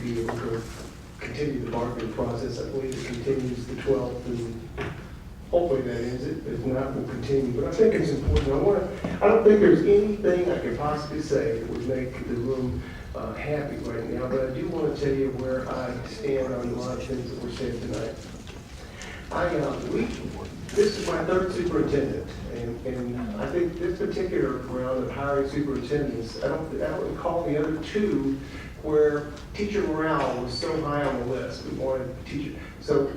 be able to continue the bargaining process. I believe it continues the 12th, and hopefully that ends it. If not, we'll continue. But I think it's important. I don't think there's anything I could possibly say that would make the room happy right now, but I do want to tell you where I stand on a lot of things that were said tonight. This is my third superintendent, and I think this particular round of hiring superintendents, I don't recall the other two where teacher morale was so high on the list. We wanted teacher. So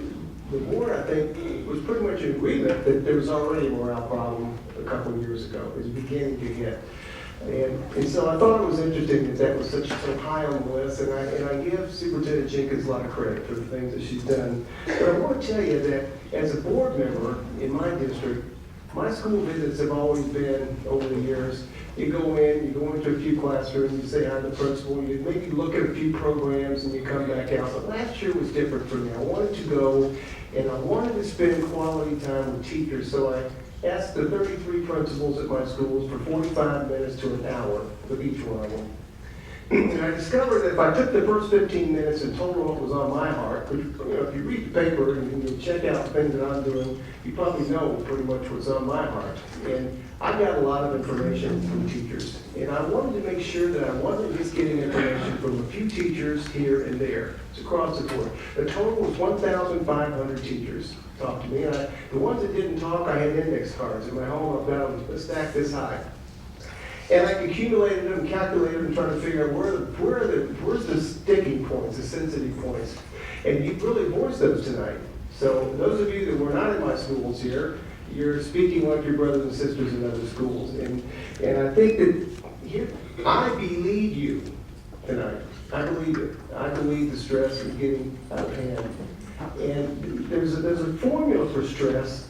the board, I think, was pretty much in agreement that there was already a morale problem a couple of years ago. It was beginning to hit. And so I thought it was interesting that was so high on the list, and I give Superintendent Jenkins a lot of credit for the things that she's done. But I want to tell you that as a board member in my district, my school visits have always been, over the years, you go into a few classrooms, you say hi to the principal, you maybe look at a few programs, and you come back out. But last year was different for me. I wanted to go, and I wanted to spend quality time with teachers, so I asked the 33 principals at my schools for 45 minutes to an hour with each one of them. And I discovered that if I took the first 15 minutes and told them what was on my heart, which, if you read the paper and you check out the things that I'm doing, you probably know pretty much what's on my heart. And I got a lot of information from teachers. And I wanted to make sure that I wasn't just getting information from a few teachers here and there. It's across the board. The total was 1,500 teachers talked to me. And the ones that didn't talk, I had index cards in my home. I've got them stacked this high. And I accumulated them, calculated them, trying to figure out where's the sticking points, the sensitive points. And you really voiced those tonight. So those of you that were not in my schools here, you're speaking like your brothers and sisters in other schools. And I think that here, I believe you tonight. I believe it. I believe the stress is getting out of hand. And there's a formula for stress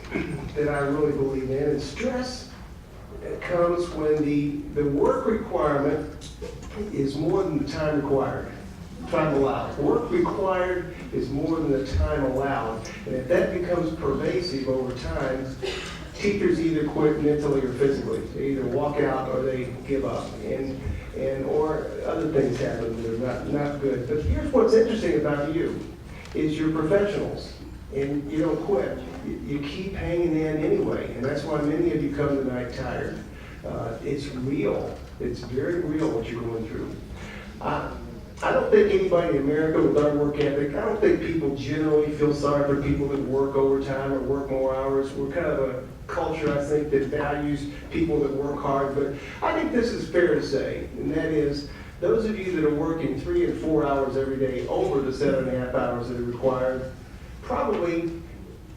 that I really believe in. And stress comes when the work requirement is more than the time required, time allowed. Work required is more than the time allowed. And if that becomes pervasive over time, teachers either quit mentally or physically. They either walk out or they give up. Or other things happen that are not good. But here's what's interesting about you, is you're professionals. And you don't quit. You keep hanging in anyway, and that's why many of you come tonight tired. It's real. It's very real what you're going through. I don't think anybody in America with our work ethic, I don't think people generally feel sorry for people that work overtime or work more hours. We're kind of a culture, I think, that values people that work hard, but I think this is fair to say, and that is, those of you that are working 3 and 4 hours every day over the 7.5 hours that are required, probably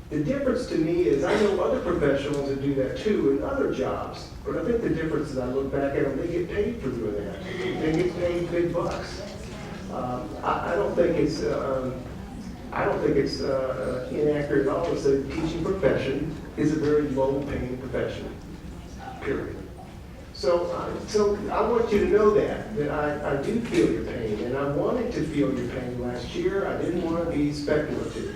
the difference to me is I know other professionals that do that too in other jobs, but I think the difference is I look back at them, they get paid for doing that. They get paid big bucks. I don't think it's inaccurate at all to say the teaching profession is a very low-paying profession. Period. So I want you to know that I do feel your pain, and I wanted to feel your pain last year. I didn't want to be speculative.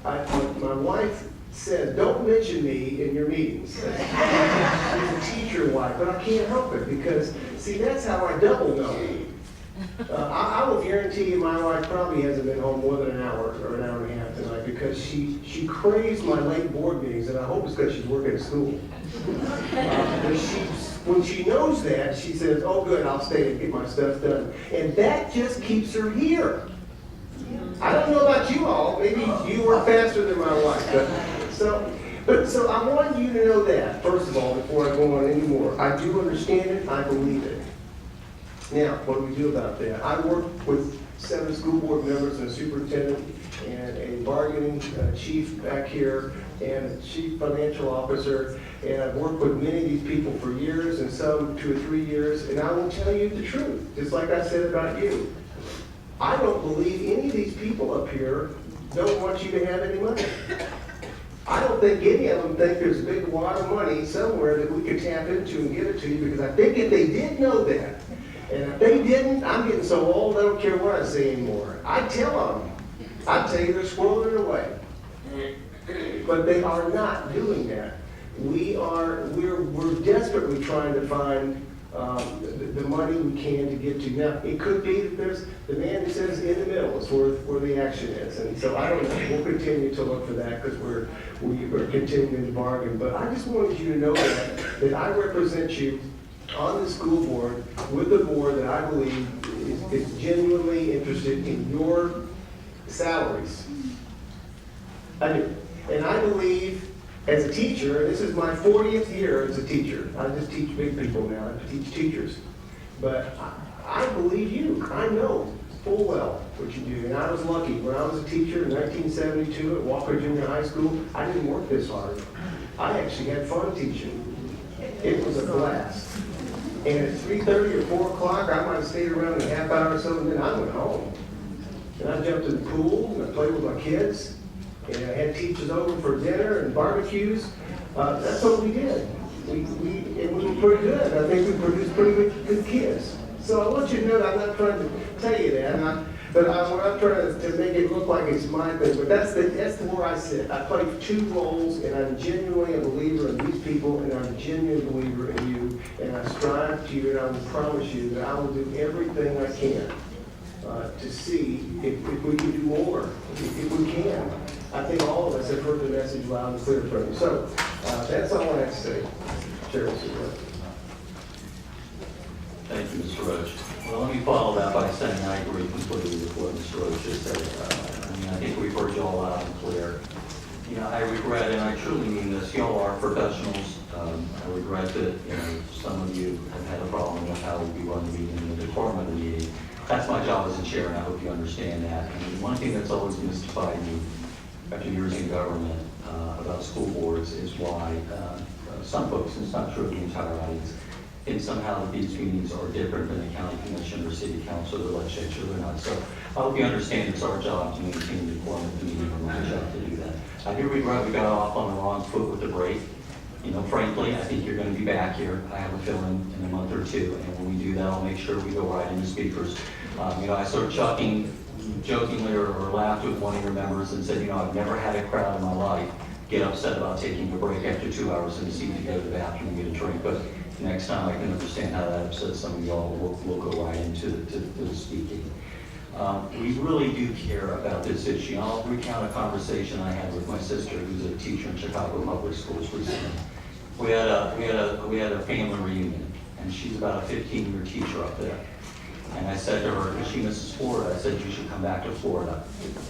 My wife said, don't mention me in your meetings. She's a teacher wife, but I can't help it because, see, that's how I double know. I will guarantee you my wife probably hasn't been home more than an hour or an hour and a half tonight because she craves my late board meetings, and I hope it's because she's working at school. But when she knows that, she says, oh good, I'll stay and get my stuff done. And that just keeps her here. I don't know about you all, maybe you work faster than my wife. So I want you to know that, first of all, before I go on anymore. I do understand it, I believe it. Now, what do we do about that? I work with 7 school board members and a superintendent and a bargaining chief back here and a chief financial officer, and I've worked with many of these people for years and some 2 or 3 years, and I will tell you the truth, just like I said about you. I don't believe any of these people up here don't want you to have any money. I don't think any of them think there's a big wad of money somewhere that we could tap into and give it to you, because I think if they did know that, and if they didn't, I'm getting so old I don't care what I say anymore. I tell them. I tell you they're squirreling it away. But they are not doing that. We're desperately trying to find the money we can to get to. Now, it could be that there's, the man that says in the middle is where the action is. And so I don't know, we'll continue to look for that because we're continuing to bargain. But I just wanted you to know that I represent you on the school board with the board that I believe is genuinely interested in your salaries. I do. And I believe as a teacher, and this is my 40th year as a teacher. I just teach big people now. I teach teachers. But I believe you. I know full well what you do. And I was lucky. When I was a teacher in 1972 at Walker Junior High School, I didn't work this hard. I actually had fun teaching. It was a blast. And at 3:30 or 4 o'clock, I might have stayed around a half hour or so, and then I went home. And I jumped in the pool, and I played with my kids. And I had teachers over for dinner and barbecues. That's what we did. We were pretty good. I think we produced pretty good kids. So I want you to know that I'm not trying to tell you that. I'm not trying to make it look like it's my thing. But that's where I sit. I play 2 roles, and I'm genuinely a believer in these people, and I'm a genuine believer in you. And I strive to you, and I will promise you that I will do everything I can to see if we can do more, if we can. I think all of us have heard the message loud and clear from you. So that's all I have to say. Chair, Thank you, Mr. Roach. Well, let me follow that by saying I agree completely with what Mr. Roach just said. I think we've heard you all loud and clear. I regret, and I truly mean this, y'all are professionals. I regret that, some of you have had a problem with how we run the meeting and the decorum of the meeting. That's my job as a chair, and I hope you understand that. And one thing that's always mystified me after years in government about school boards is why some folks, and it's not true of the entire audience, think somehow that these meetings are different than the county commission or city council or the legislature or not. So I hope you understand it's our job to maintain the decorum of the meeting, and my job to do that. I do regret we got off on the wrong foot with the break. Frankly, I think you're going to be back here. I have a feeling in a month or two, and when we do that, I'll make sure we go right into speakers. I sort of jokingly or laughed with one of your members and said, I've never had a crowd in my life get upset about taking a break after 2 hours and seem to go to the bathroom and get a drink. But next time I can understand how that upsets some of y'all. We'll go right into the speaking. We really do care about this issue. I'll recount a conversation I had with my sister, who's a teacher in Chicago Public Schools recently. We had a family reunion, and she's about a 15-year teacher up there. And I said to her, because she misses Florida, I said, you should come back to Florida.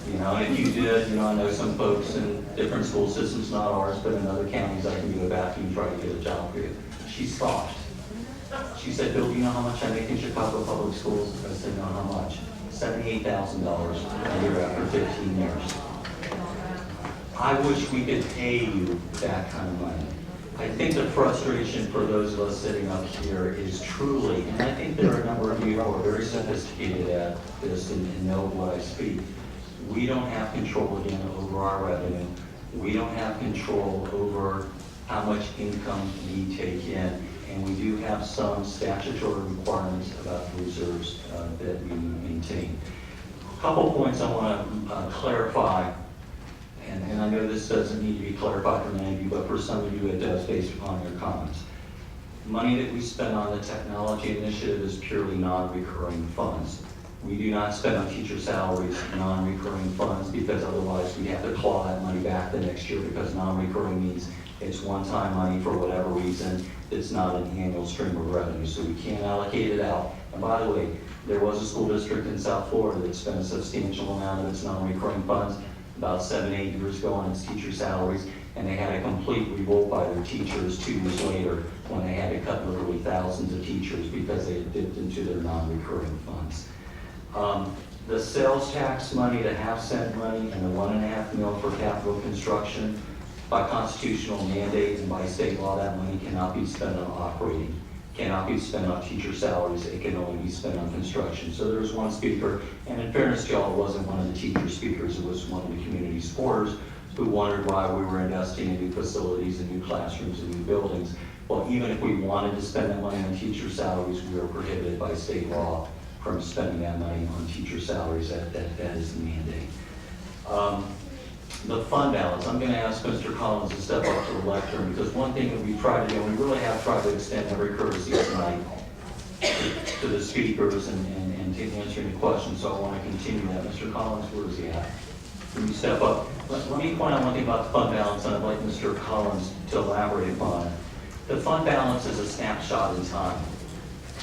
And if you did, I know some folks in different school systems, not ours, but in other counties, I can go back and try to get a job for you. She scoffed. She said, Bill, do you know how much I make in Chicago Public Schools? I said, no, how much? $78,000 a year after 15 years. I wish we could pay you that kind of money. I think the frustration for those of us sitting up here is truly, and I think there are a number of you who are very sophisticated at this and know what I speak. We don't have control again over our revenue. We don't have control over how much income we take in, and we do have some statutory requirements about the reserves that we maintain. A couple points I want to clarify. And I know this doesn't need to be clarified for many of you, but for some of you it does based upon your comments. Money that we spend on the technology initiative is purely non-recurring funds. We do not spend on teacher salaries non-recurring funds because otherwise we have to claw that money back the next year, because non-recurring means it's one-time money for whatever reason. It's not an annual stream of revenue, so we can't allocate it out. And by the way, there was a school district in South Florida that spent a substantial amount of its non-recurring funds about 7-8 years ago on its teacher salaries, and they had a complete revolt by their teachers 2 years later when they had to cut literally thousands of teachers because they had dipped into their non-recurring funds. The sales tax money, the half-cent money, and the $1.5 million for capital construction, by constitutional mandate and by state law, that money cannot be spent on operating, cannot be spent on teacher salaries. It can only be spent on construction. So there was one speaker, and in fairness to y'all, it wasn't one of the teacher speakers, it was one of the community supporters who wondered why we were investing in new facilities and new classrooms and new buildings. Well, even if we wanted to spend that money on teacher salaries, we are prohibited by state law from spending that money on teacher salaries. That is the mandate. The fund balance, I'm going to ask Mr. Collins to step up to the lectern, because one thing that we've tried to do, and we really have tried to extend every courtesy tonight, to the speakers and to answering the questions, so I want to continue that. Mr. Collins, where is he at? Can you step up? Let me point out one thing about the fund balance, and I'd like Mr. Collins to elaborate upon it. The fund balance is a snapshot in time.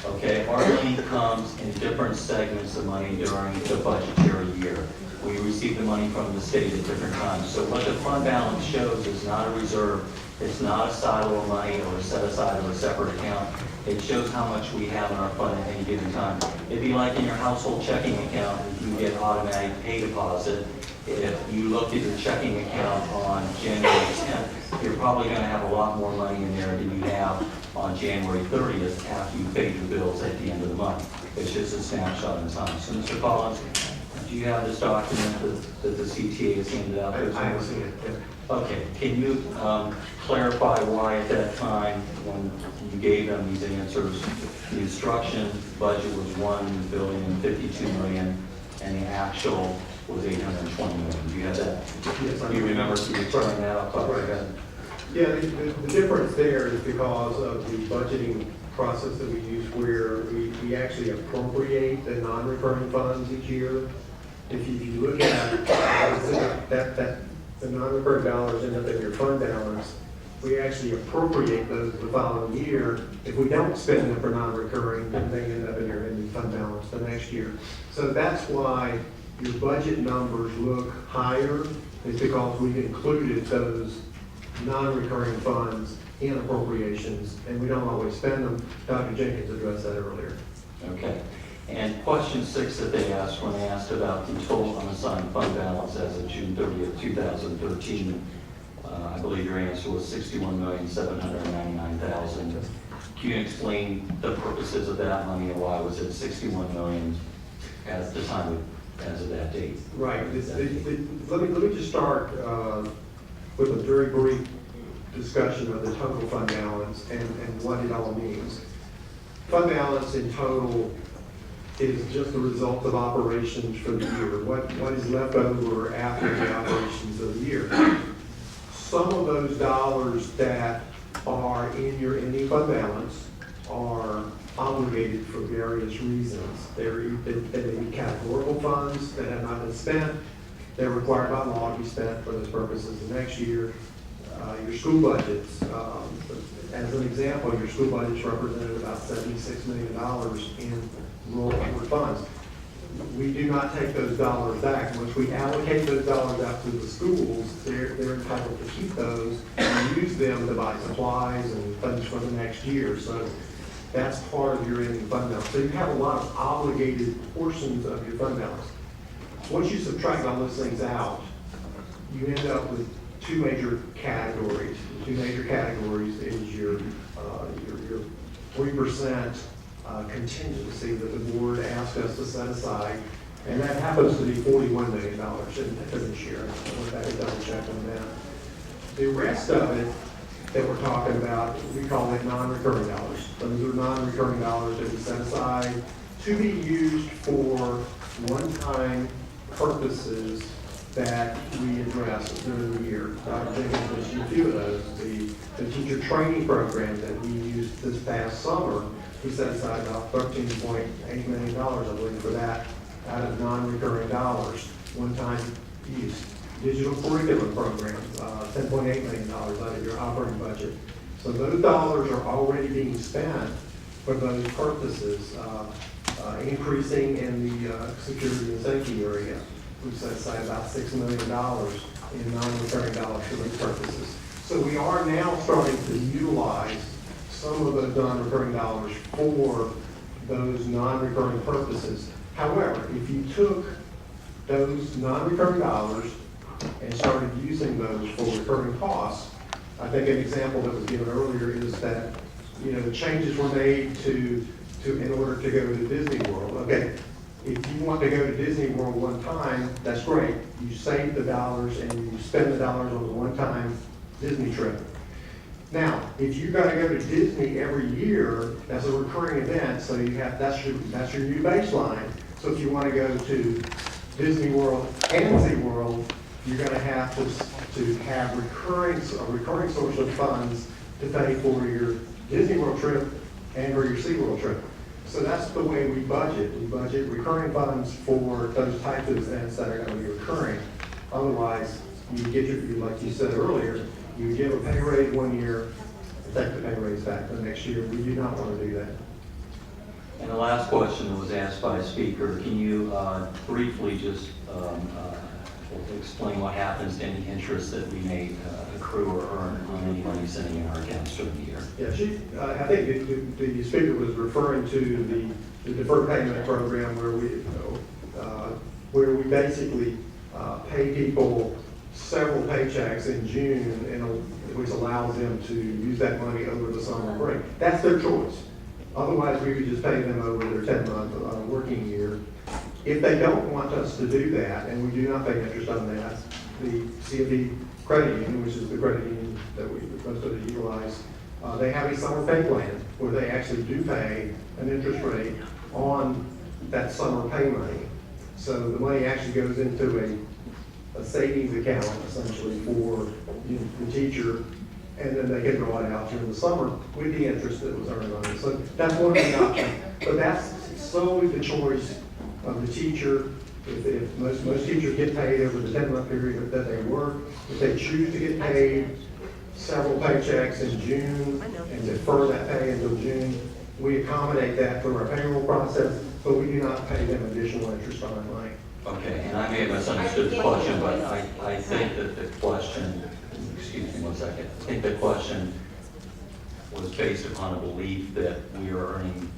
Okay, our money comes in different segments of money during the budgetary year. We receive the money from the state at different times. So what the fund balance shows is not a reserve, it's not a silo of money or a set aside or a separate account. It shows how much we have in our fund at any given time. It'd be like in your household checking account, you get automatic pay deposit. If you looked at your checking account on January 10th, you're probably going to have a lot more money in there than you have on January 30th after you paid your bills at the end of the month. It's just a snapshot in time. So, Mr. Collins, do you have this document that the CTA has handed out? I haven't seen it yet. Okay, can you clarify why at that time, when you gave them these answers, the instruction budget was $1,052,000,000 and the actual was $820 million? Do you have that? Yes, I Do you remember throwing that up? Right. Yeah, the difference there is because of the budgeting process that we use where we actually appropriate the non-recurring funds each year. If you look at that the non-recurring dollars end up in your fund balance, we actually appropriate those the following year. If we don't spend them for non-recurring, then they end up in your ending fund balance the next year. So that's why your budget numbers look higher, is because we've included those non-recurring funds in appropriations, and we don't always spend them. Dr. Jenkins addressed that earlier. Okay. And question 6 that they asked when they asked about the total unassigned fund balance as of June 30th, 2013, I believe your answer was $61,799,000. Can you explain the purposes of that money and why was it $61 million at the time as of that date? Right. Let me just start with a very brief discussion of the total fund balance and what it all means. Fund balance in total is just the result of operations for the year. What is left over after the operations of the year? Some of those dollars that are in your ending fund balance are obligated for various reasons. They may be categorical funds that have not been spent. They're required by law to be spent for those purposes the next year. Your school budgets, as an example, your school budgets represented about $76 million in rural public funds. We do not take those dollars back. Once we allocate those dollars out to the schools, they're entitled to keep those and use them to buy supplies and things for the next year. So that's part of your ending fund balance. So you have a lot of obligated portions of your fund balance. Once you subtract all those things out, you end up with two major categories. The two major categories is your 3% contingency that the board asked us to set aside, and that happens to be $41 million for this year. We'll have to double check on that. The rest of it that we're talking about, we call it non-recurring dollars. Those are non-recurring dollars that we set aside to be used for one-time purposes that we address during the year. Dr. Jenkins mentioned a few of those. The teacher training program that we used this past summer, we set aside about $13.8 million, I believe, for that out of non-recurring dollars, one-time use. Digital curriculum program, $10.8 million out of your operating budget. So those dollars are already being spent for those purposes. Increasing in the security and safety area, we set aside about $6 million in non-recurring dollars for those purposes. So we are now starting to utilize some of those non-recurring dollars for those non-recurring purposes. However, if you took those non-recurring dollars and started using those for recurring costs, I think an example that was given earlier is that, the changes were made in order to go to Disney World. Okay, if you want to go to Disney World one time, that's great. You save the dollars and you spend the dollars on the one-time Disney trip. Now, if you've got to go to Disney every year, that's a recurring event, so that's your new baseline. So if you want to go to Disney World and SeaWorld, you're going to have to have a recurring source of funds to pay for your Disney World trip and or your SeaWorld trip. So that's the way we budget. We budget recurring funds for those types of events that are going to be recurring. Otherwise, you get like you said earlier, you give a pay raise 1 year, and take the pay raise back the next year. We do not want to do that. And the last question that was asked by a speaker, can you briefly just explain what happens to any interest that we may accrue or earn on any money sitting in our accounts during the year? Yeah, I think the speaker was referring to the deferred payment program where we basically pay people several paychecks in June, which allows them to use that money over the summer break. That's their choice. Otherwise, we would just pay them over their 10-month working year. If they don't want us to do that, and we do not pay interest on that, the CFE credit union, which is the credit union that we most of us utilize, they have a summer pay plan where they actually do pay an interest rate on that summer pay money. So the money actually goes into a savings account essentially for the teacher, and then they can draw it out during the summer with the interest that was earned on it. So that's one of the options, but that's solely the choice of the teacher. If most teachers get paid over the 10-month period that they work, if they choose to get paid several paychecks in June and defer that pay until June, we accommodate that through our payroll process, but we do not pay them additional interest on that money. Okay, and I may have misunderstood the question, but I think that the question, excuse me 1 second, I think the question was based upon a belief that we are earning,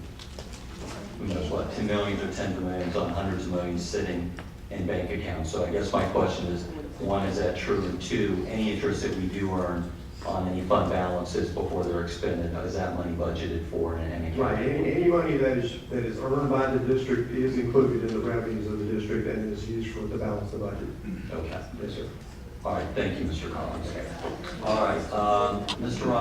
who knows what, 10 millions or tens of millions on hundreds of millions sitting in bank accounts. So I guess my question is, 1, is that true? And 2, any interest that we do earn on any fund balances before they're expended, is that money budgeted for in any account? Right, any money that is earned by the district is included in the revenues of the district and is used for the balance of the budget. Okay. Yes, sir. All right, thank you, Mr. Collins. All right, Mr. Ross.